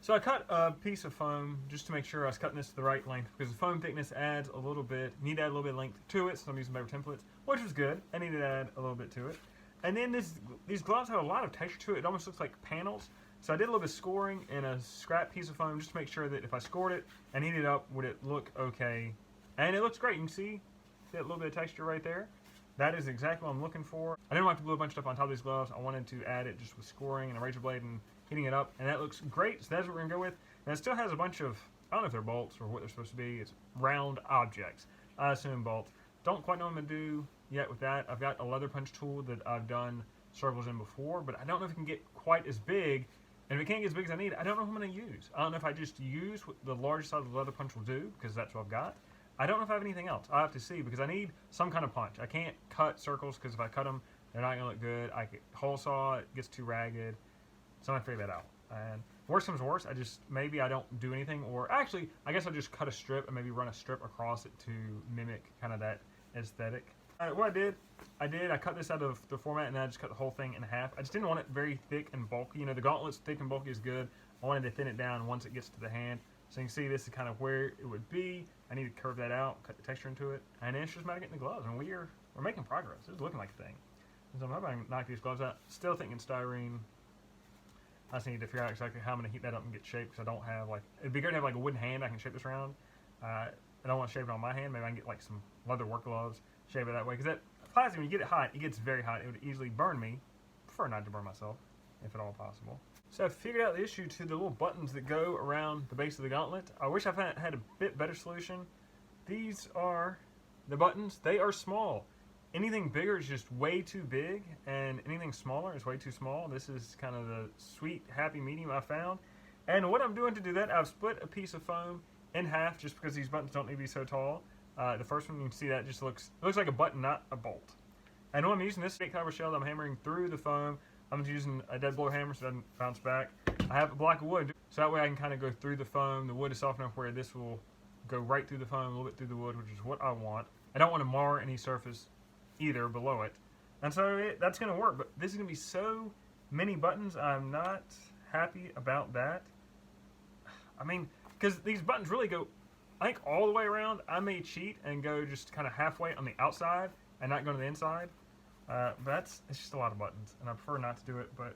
So I cut a piece of foam just to make sure I was cutting this to the right length, because the foam thickness adds a little bit, need to add a little bit of length to it, so I'm using better templates, which was good. I needed to add a little bit to it. And then these gloves have a lot of texture to it. It almost looks like panels. So I did a little bit of scoring in a scrap piece of foam just to make sure that if I scored it and heated it up, would it look okay. And it looks great. You can see that little bit of texture right there. That is exactly what I'm looking for. I didn't want to glue a bunch of stuff on top of these gloves. I wanted to add it just with scoring and a razor blade and heating it up. And that looks great. So that's what we're going to go with. And it still has a bunch of, I don't know if they're bolts or what they're supposed to be. It's round objects. I assume bolts. Don't quite know what I'm going to do yet with that. I've got a leather punch tool that I've done circles in before, but I don't know if it can get quite as big. And if it can't get as big as I need, I don't know what I'm going to use. I don't know if I just use what the largest size of the leather punch will do, because that's what I've got. I don't know if I have anything else. I'll have to see, because I need some kind of punch. I can't cut circles, because if I cut them, they're not going to look good. I could hole saw, it gets too ragged. So I'm going to figure that out. And worst comes to worst, maybe I don't do anything, or actually, I guess I'll just cut a strip and maybe run a strip across it to mimic kind of that aesthetic. What I cut this out of the format, and then I just cut the whole thing in half. I just didn't want it very thick and bulky. You know, the gauntlets, thick and bulky is good. I wanted to thin it down once it gets to the hand. So you can see this is kind of where it would be. I need to curve that out, cut the texture into it, and then it's just a matter of getting the gloves. And we're making progress. It's looking like a thing. And so I'm hoping I can knock these gloves out. Still thinking styrene. I just need to figure out exactly how I'm going to heat that up and get shape, because I don't have, like, it'd be great to have like a wooden hand I can shape this around. I don't want to shape it on my hand. Maybe I can get like some leather work gloves, shape it that way, because that plastic, when you get it hot, it gets very hot. It would easily burn me. Prefer not to burn myself, if at all possible. So I figured out the issue to the little buttons that go around the base of the gauntlet. I wish I had a bit better solution. These are the buttons. They are small. Anything bigger is just way too big, and anything smaller is way too small. This is kind of the sweet, happy medium I found. And what I'm doing to do that, I've split a piece of foam in half, just because these buttons don't need to be so tall. The first one, you can see that just looks like a button, not a bolt. And when I'm using this 8 caliber shell, I'm hammering through the foam. I'm just using a dead blow hammer so it doesn't bounce back. I have a block of wood, so that way I can kind of go through the foam. The wood is soft enough where this will go right through the foam, a little bit through the wood, which is what I want. I don't want to mar any surface either below it. And so that's going to work, but this is going to be so many buttons. I'm not happy about that. I mean, because these buttons really go, I think, all the way around. I may cheat and go just kind of halfway on the outside and not go to the inside. But it's just a lot of buttons, and I prefer not to do it. But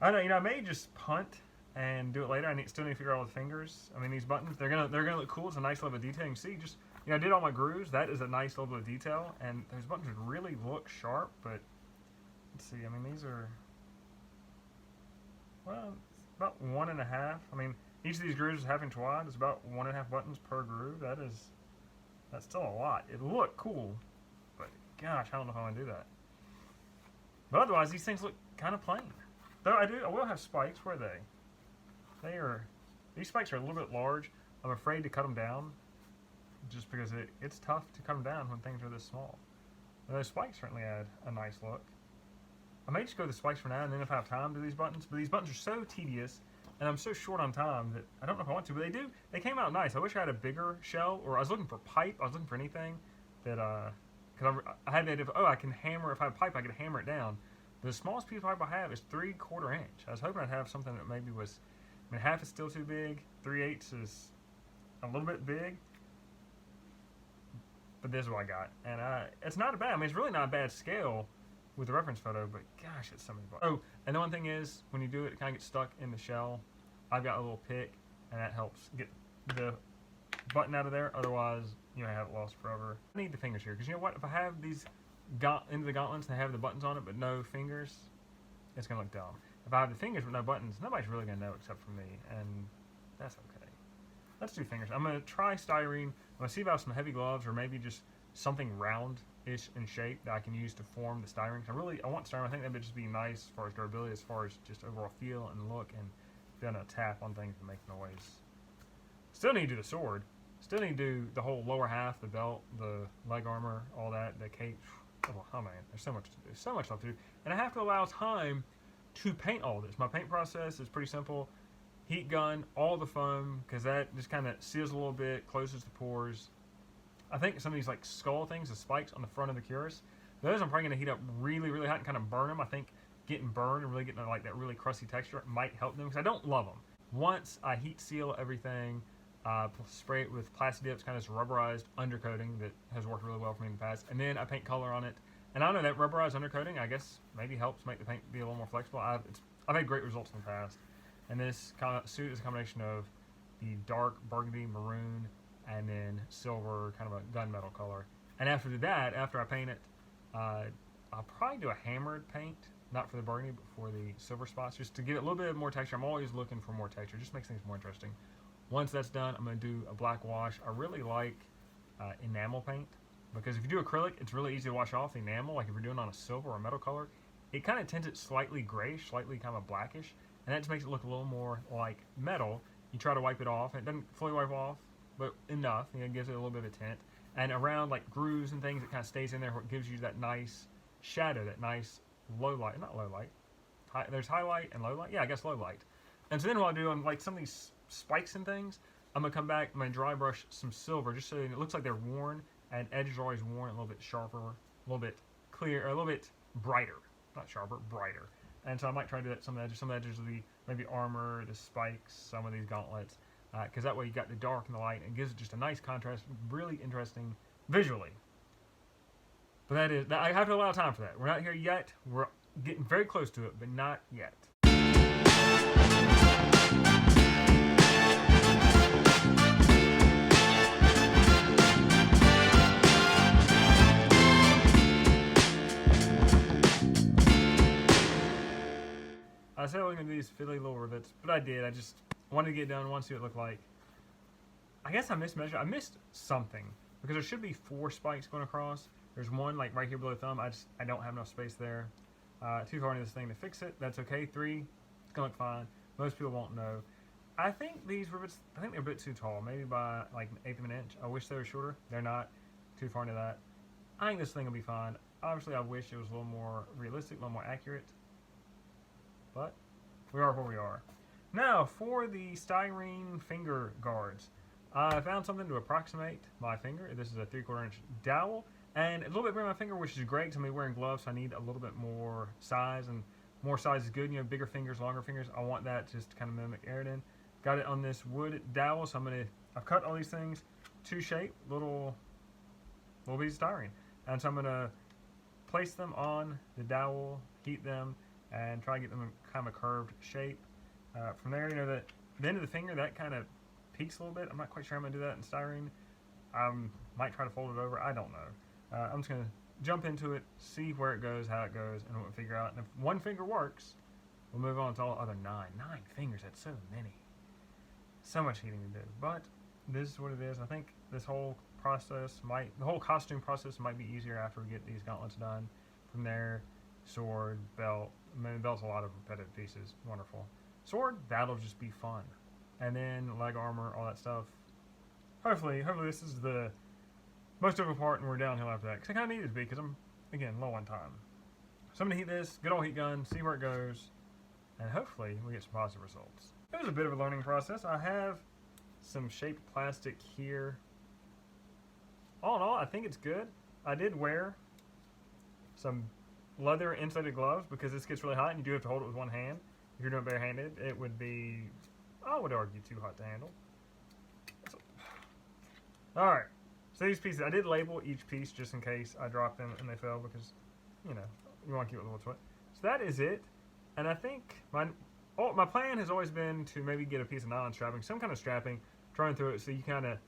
I don't know, I may just punt and do it later. Still need to figure out all the fingers. I mean, these buttons, they're gonna look cool. It's a nice level of detail. You can see, just I did all my grooves. That is a nice level of detail, and those buttons really look sharp. But let's see. I mean, these are, well, it's about 1.5. I mean, each of these grooves is 1/2 inch wide. It's about 1.5 buttons per groove. That's still a lot. It looked cool, but gosh, I don't know how I do that. But otherwise, these things look kind of plain. Though I will have spikes. Where are they? These spikes are a little bit large. I'm afraid to cut them down, just because it's tough to cut them down when things are this small. But those spikes certainly add a nice look. I may just go with the spikes for now, and then if I have time, do these buttons. But these buttons are so tedious, and I'm so short on time that I don't know if I want to. But they came out nice. I wish I had a bigger shell, or I was looking for pipe. I was looking for anything that, because I had the idea of, I can hammer, if I have pipe, I can hammer it down. The smallest piece of pipe I have is 3/4 inch. I was hoping I'd have something that maybe was, I mean, 1/2 is still too big. 3/8 is a little bit big. But this is what I got. And it's not a bad, I mean, it's really not a bad scale with the reference photo, but gosh, it's so many buttons. Oh, and the one thing is, when you do it, it kind of gets stuck in the shell. I've got a little pick, and that helps get the button out of there. Otherwise, I have it lost forever. I need the fingers here, because you know what? If I have these into the gauntlets and they have the buttons on it but no fingers, it's going to look dumb. If I have the fingers but no buttons, nobody's really going to know except for me, and that's okay. Let's do fingers. I'm going to try styrene. I'm going to see if I have some heavy gloves, or maybe just something round-ish in shape that I can use to form the styrene. I want styrene. I think that would just be nice as far as durability, as far as just overall feel and look, and be able to tap on things and make noise. Still need to do the sword. Still need to do the whole lower half, the belt, the leg armor, all that, the cape. Oh man, there's so much to do. So much stuff to do. And I have to allow time to paint all this. My paint process is pretty simple. Heat gun, all the foam, because that just kind of seals a little bit, closes the pores. I think some of these like skull things, the spikes on the front of the cuirass, those I'm probably going to heat up really, really hot and kind of burn them. I think getting burned and really getting like that really crusty texture might help them, because I don't love them. Once I heat seal everything, spray it with Plasti Dip's kind of rubberized undercoating that has worked really well for me in the past, and then I paint color on it. And I don't know, that rubberized undercoating, I guess, maybe helps make the paint be a little more flexible. I've had great results in the past. And this suit is a combination of the dark burgundy, maroon, and then silver, kind of a gunmetal color. And after that, after I paint it, I'll probably do a hammered paint, not for the burgundy, but for the silver spots, just to give it a little bit more texture. I'm always looking for more texture. It just makes things more interesting. Once that's done, I'm going to do a black wash. I really like enamel paint, because if you do acrylic, it's really easy to wash off the enamel. Like if you're doing on a silver or metal color, it kind of tints it slightly grayish, slightly kind of blackish, and that just makes it look a little more like metal. You try to wipe it off, and it doesn't fully wipe off, but enough. It gives it a little bit of a tint. And around like grooves and things, it kind of stays in there where it gives you that nice shadow, that nice low light, not low light. There's highlight and low light. Yeah, I guess low light. And so then what I'll do on like some of these spikes and things, I'm gonna come back, I'm gonna dry brush some silver just so it looks like they're worn, and edges are always worn a little bit sharper, a little bit clear, or a little bit brighter. Not sharper, brighter. And so I might try to do that some of the edges of the maybe armor, the spikes, some of these gauntlets, because that way you got the dark and the light, and it gives it just a nice contrast, really interesting visually. But I have to allow time for that. We're not here yet. We're getting very close to it, but not yet. I said I wasn't going to do these fiddly little rivets, but I did. I just wanted to get it done, wanted to see what it looked like. I guess I mismeasured. I missed something, because there should be 4 spikes going across. There's one like right here below the thumb. I don't have enough space there. Too far into this thing to fix it. That's okay. 3, it's going to look fine. Most people won't know. I think these rivets, they're a bit too tall, maybe by like 1/8 of an inch. I wish they were shorter. They're not. Too far into that. I think this thing will be fine. Obviously, I wish it was a little more realistic, a little more accurate. But we are where we are. Now, for the styrene finger guards, I found something to approximate my finger. This is a 3/4 inch dowel, and a little bit bigger my finger, which is great because I'm wearing gloves, so I need a little bit more size, and more size is good. You know, bigger fingers, longer fingers. I want that just to kind of mimic Eredin. Got it on this wood dowel, so I've cut all these things to shape, little pieces of styrene, and so I'm gonna place them on the dowel, heat them, and try to get them in kind of a curved shape. From there, you know, the end of the finger, that kind of peaks a little bit. I'm not quite sure I'm going to do that in styrene. Might try to fold it over. I don't know. I'm just going to jump into it, see where it goes, how it goes, and we'll figure out. And if one finger works, we'll move on to all the other 9. 9 fingers, that's so many. So much heating to do. But this is what it is. I think this whole process the whole costume process might be easier after we get these gauntlets done. From there, sword, belt. I mean, the belt's a lot of repetitive pieces. Wonderful. Sword, that'll just be fun. And then leg armor, all that stuff. Hopefully this is the most difficult part, and we're downhill after that. Because I kind of need it to be, because I'm, again, low on time. So I'm going to heat this, good old heat gun, see where it goes, and hopefully we get some positive results. It was a bit of a learning process. I have some shaped plastic here. All in all, I think it's good. I did wear some leather insulated gloves because this gets really hot and you do have to hold it with one hand. If you're doing it barehanded, it would be, I would argue, too hot to handle. Alright, so these pieces, I did label each piece just in case I dropped them and they fell because, you know, you want to keep it a little sweat. So that is it, and I think my plan has always been to maybe get a piece of nylon strapping, some kind of strapping, trying through it so you kind of,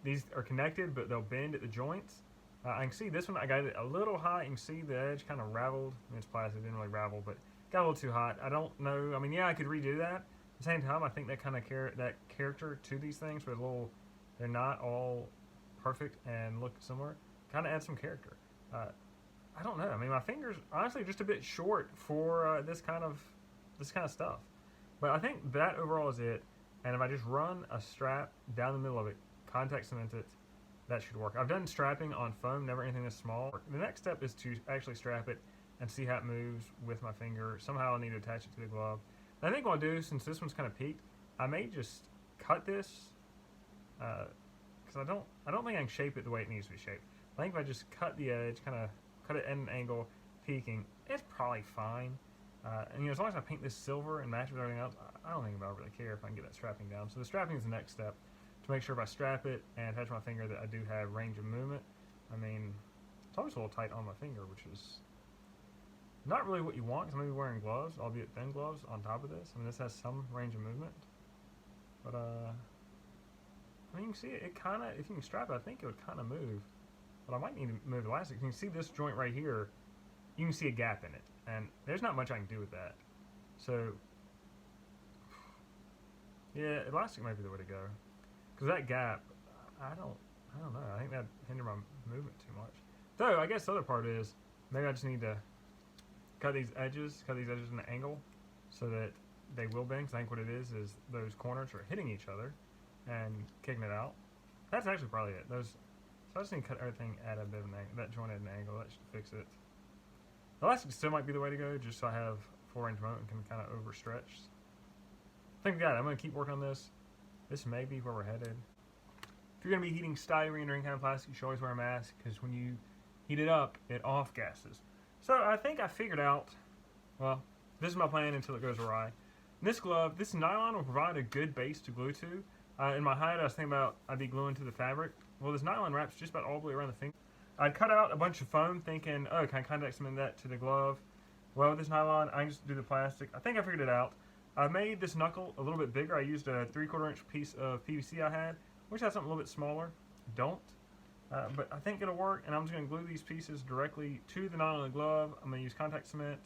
these are connected but they'll bend at the joints. I can see this one, I got it a little hot. You can see the edge kind of raveled. I mean, it's plastic, it didn't really ravel, but got a little too hot. I don't know. I mean, yeah, I could redo that. At the same time, I think that kind of that character to these things, where they're not all perfect and look similar, kind of adds some character. I don't know. I mean, my fingers honestly just a bit short for this kind of stuff. But I think that overall is it. And if I just run a strap down the middle of it, contact cement it, that should work. I've done strapping on foam, never anything this small. The next step is to actually strap it and see how it moves with my finger. Somehow I need to attach it to the glove. And I think what I'll do, since this one's kind of peaked, I may just cut this, because I don't think I can shape it the way it needs to be shaped. I think if I just cut the edge, kind of cut it at an angle, peaking, it's probably fine. And as long as I paint this silver and match with everything else, I don't think I'll really care if I can get that strapping down. So the strapping is the next step to make sure if I strap it and attach my finger that I do have range of movement. I mean, it's always a little tight on my finger, which is not really what you want, because I'm going to be wearing gloves, albeit thin gloves, on top of this. I mean, this has some range of movement. But, I mean, you can see it kind of, if you can strap it, I think it would kind of move. But I might need to move the elastic. You can see this joint right here, you can see a gap in it. And there's not much I can do with that. So, yeah, elastic might be the way to go. Because that gap, I don't know. I think that'd hinder my movement too much. Though, I guess the other part is, maybe I just need to cut these edges in an angle so that they will bend. Because I think what it is those corners are hitting each other and kicking it out. That's actually probably it. So I just need to cut everything at a bit of an angle. That joint at an angle, that should fix it. The elastic still might be the way to go, just so I have full range of motion and can kind of overstretch. I think we got it. I'm going to keep working on this. This may be where we're headed. If you're going to be heating styrene or any kind of plastic, you should always wear a mask, because when you heat it up, it off gases. So I think I figured out, well, this is my plan until it goes awry. This glove, this nylon will provide a good base to glue to. In my hide, I was thinking about I'd be gluing to the fabric. Well, this nylon wraps just about all the way around the finger. I'd cut out a bunch of foam thinking, oh, can I contact cement that to the glove? Well, with this nylon, I can just do the plastic. I think I figured it out. I made this knuckle a little bit bigger. I used a 3/4 inch piece of PVC I had. Wish I had something a little bit smaller. Don't. But I think it'll work, and I'm just going to glue these pieces directly to the nylon of the glove. I'm going to use contact cement.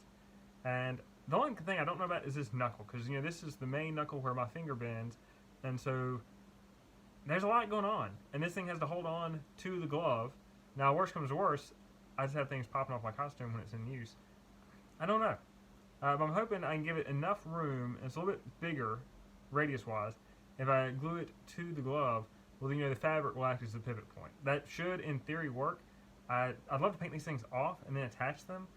And the only thing I don't know about is this knuckle, because, you know, this is the main knuckle where my finger bends. And so there's a lot going on. And this thing has to hold on to the glove. Now, worst comes to worst, I just have things popping off my costume when it's in use. I don't know. But I'm hoping I can give it enough room, and it's a little bit bigger, radius-wise. If I glue it to the glove, well, you know, the fabric will act as the pivot point. That should, in theory, work. I'd love to paint these things off and then attach them,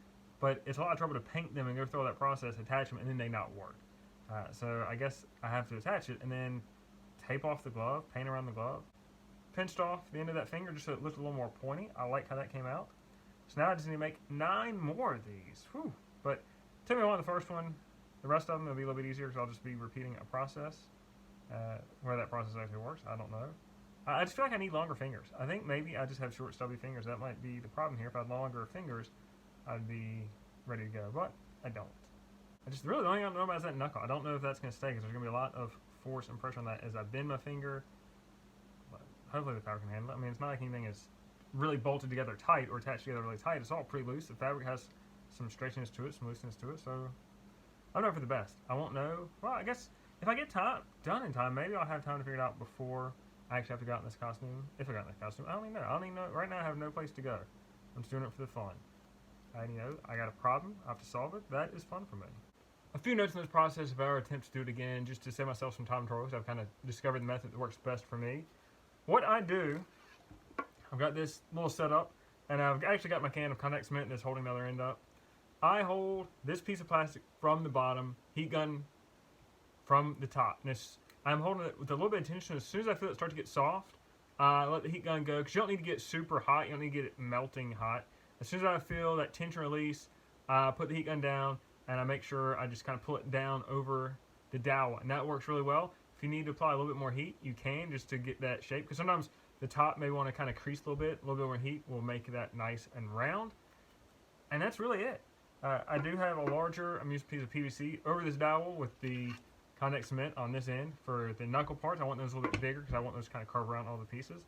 but it's a lot of trouble to paint them and go through all that process, attach them, and then they not work. So I guess I have to attach it and then tape off the glove, paint around the glove. Pinched off the end of that finger just so it looked a little more pointy. I like how that came out. So now I just need to make 9 more of these. Whew. But it took me a while on the first one. The rest of them will be a little bit easier because I'll just be repeating a process. Where that process actually works, I don't know. I just feel like I need longer fingers. I think maybe I just have short, stubby fingers. That might be the problem here. If I had longer fingers, I'd be ready to go. But I don't. I just really the only thing I don't know about is that knuckle. I don't know if that's going to stay because there's going to be a lot of force and pressure on that as I bend my finger. But hopefully the fabric can handle it. I mean, it's not like anything is really bolted together tight or attached together really tight. It's all pretty loose. The fabric has some stretchiness to it, some looseness to it. So I'm not for the best. I won't know. Well, I guess if I get done in time, maybe I'll have time to figure it out before I actually have to go out in this costume. If I got in this costume, I don't even know. I don't even know. Right now, I have no place to go. I'm just doing it for the fun. And, you know, I got a problem. I have to solve it. That is fun for me. A few notes in this process if I ever attempt to do it again, just to save myself some time and trouble, because I've kind of discovered the method that works best for me. What I do, I've got this little setup, and I've actually got my can of contact cement that's holding the other end up. I hold this piece of plastic from the bottom, heat gun from the top. And I'm holding it with a little bit of tension. As soon as I feel it start to get soft, let the heat gun go, because you don't need to get super hot. You don't need to get it melting hot. As soon as I feel that tension release, put the heat gun down, and I make sure I just kind of pull it down over the dowel. And that works really well. If you need to apply a little bit more heat, you can, just to get that shape. Because sometimes the top may want to kind of crease a little bit. A little bit more heat will make that nice and round. And that's really it. I do have a larger, I'm using a piece of PVC over this dowel with the contact cement on this end for the knuckle parts. I want those a little bit bigger because I want those kind of carve around all the pieces.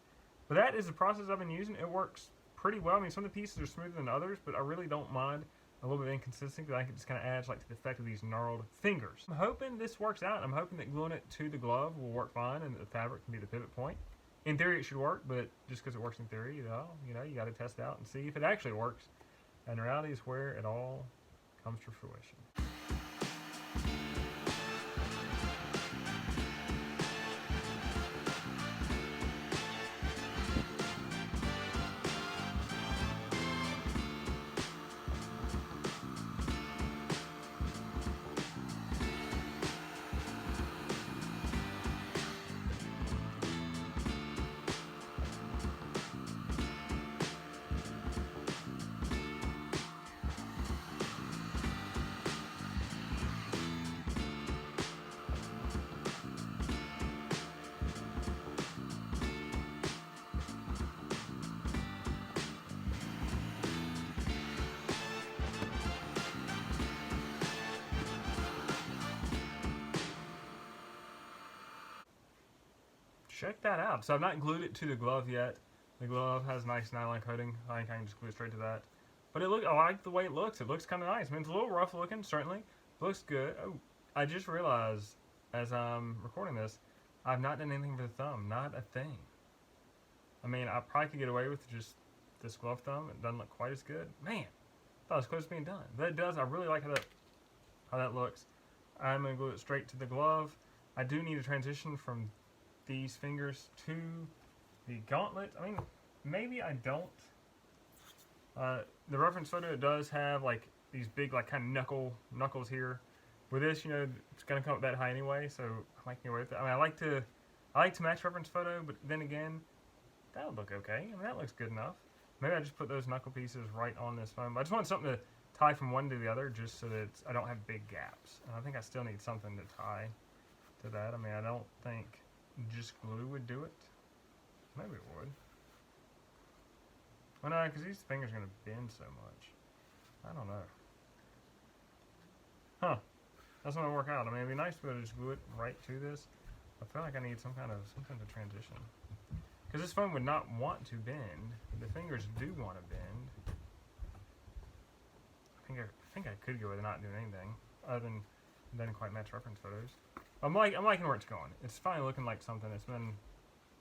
But that is the process I've been using. It works pretty well. I mean, some of the pieces are smoother than others, but I really don't mind a little bit of inconsistency because I think it just kind of adds like to the effect of these gnarled fingers. I'm hoping this works out. I'm hoping that gluing it to the glove will work fine and the fabric can be the pivot point. In theory, it should work, but just because it works in theory, you got to test it out and see if it actually works. And reality is where it all comes to fruition. check that out. So I've not glued it to the glove yet. The glove has a nice nylon coating. I think I can just glue it straight to that. But I like the way it looks. It looks kind of nice. I mean, it's a little rough looking, certainly. It looks good. Oh, I just realized as I'm recording this, I've not done anything for the thumb. Not a thing. I mean, I probably could get away with just this glove thumb. It doesn't look quite as good. Man, I thought it was close to being done. But it does. I really like how that looks. I'm going to glue it straight to the glove. I do need a transition from these fingers to the gauntlet. I mean, maybe I don't. The reference photo, it does have like these big like kind of knuckles here. With this, you know, it's gonna come up that high anyway, so I might get away with it. I mean, I like to match reference photo, but then again, that would look okay. I mean, that looks good enough. Maybe I just put those knuckle pieces right on this foam. I just want something to tie from one to the other, just so that I don't have big gaps. And I think I still need something to tie to that. I mean, I don't think just glue would do it. Maybe it would. Well, no, because these fingers are going to bend so much. I don't know. Huh. That's not going to work out. I mean, it'd be nice to be able to just glue it right to this. I feel like I need something to transition. Because this foam would not want to bend. The fingers do want to bend. I think I could go with not doing anything other than doesn't quite match reference photos. I'm liking where it's going. It's finally looking like something that's been,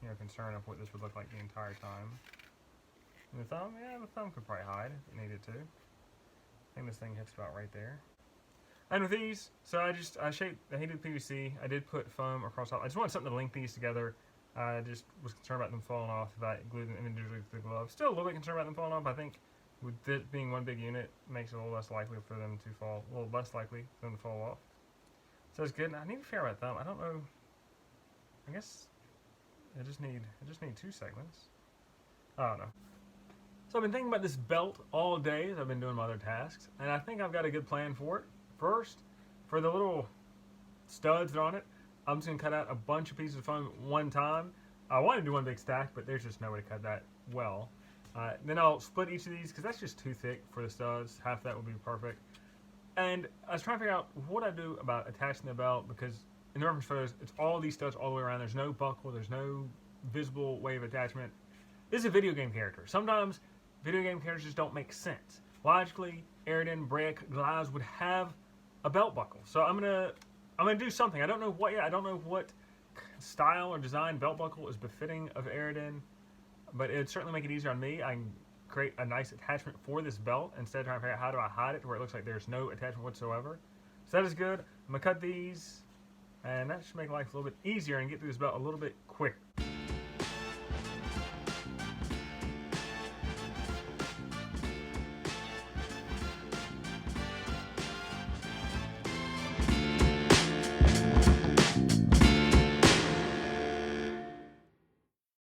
you know, concern of what this would look like the entire time. And the thumb, yeah, the thumb could probably hide if it needed to. I think this thing hits about right there. And with these, so I shaped, I hated PVC. I did put foam across all. I just wanted something to link these together. I just was concerned about them falling off if I glued them individually to the glove. Still a little bit concerned about them falling off. I think with it being one big unit, makes it a little less likely for them to fall, a little less likely for them to fall off. So it's good. And I need to figure out thumb. I don't know. I guess I just need two segments. I don't know. So I've been thinking about this belt all day as I've been doing my other tasks, and I think I've got a good plan for it. First, for the little studs that are on it, I'm just going to cut out a bunch of pieces of foam at one time. I wanted to do one big stack, but there's just no way to cut that well. Then I'll split each of these, because that's just too thick for the studs. Half that would be perfect. And I was trying to figure out what I do about attaching the belt, because in the reference photos, it's all these studs all the way around. There's no buckle. There's no visible way of attachment. This is a video game character. Sometimes video game characters just don't make sense. Logically, Eredin Bréacc Glas would have a belt buckle. So I'm gonna do something. I don't know what yet. I don't know what style or design belt buckle is befitting of Eredin, but it'd certainly make it easier on me. I can create a nice attachment for this belt instead of trying to figure out how do I hide it to where it looks like there's no attachment whatsoever. So that is good. I'm gonna cut these, and that should make life a little bit easier and get through this belt a little bit quicker.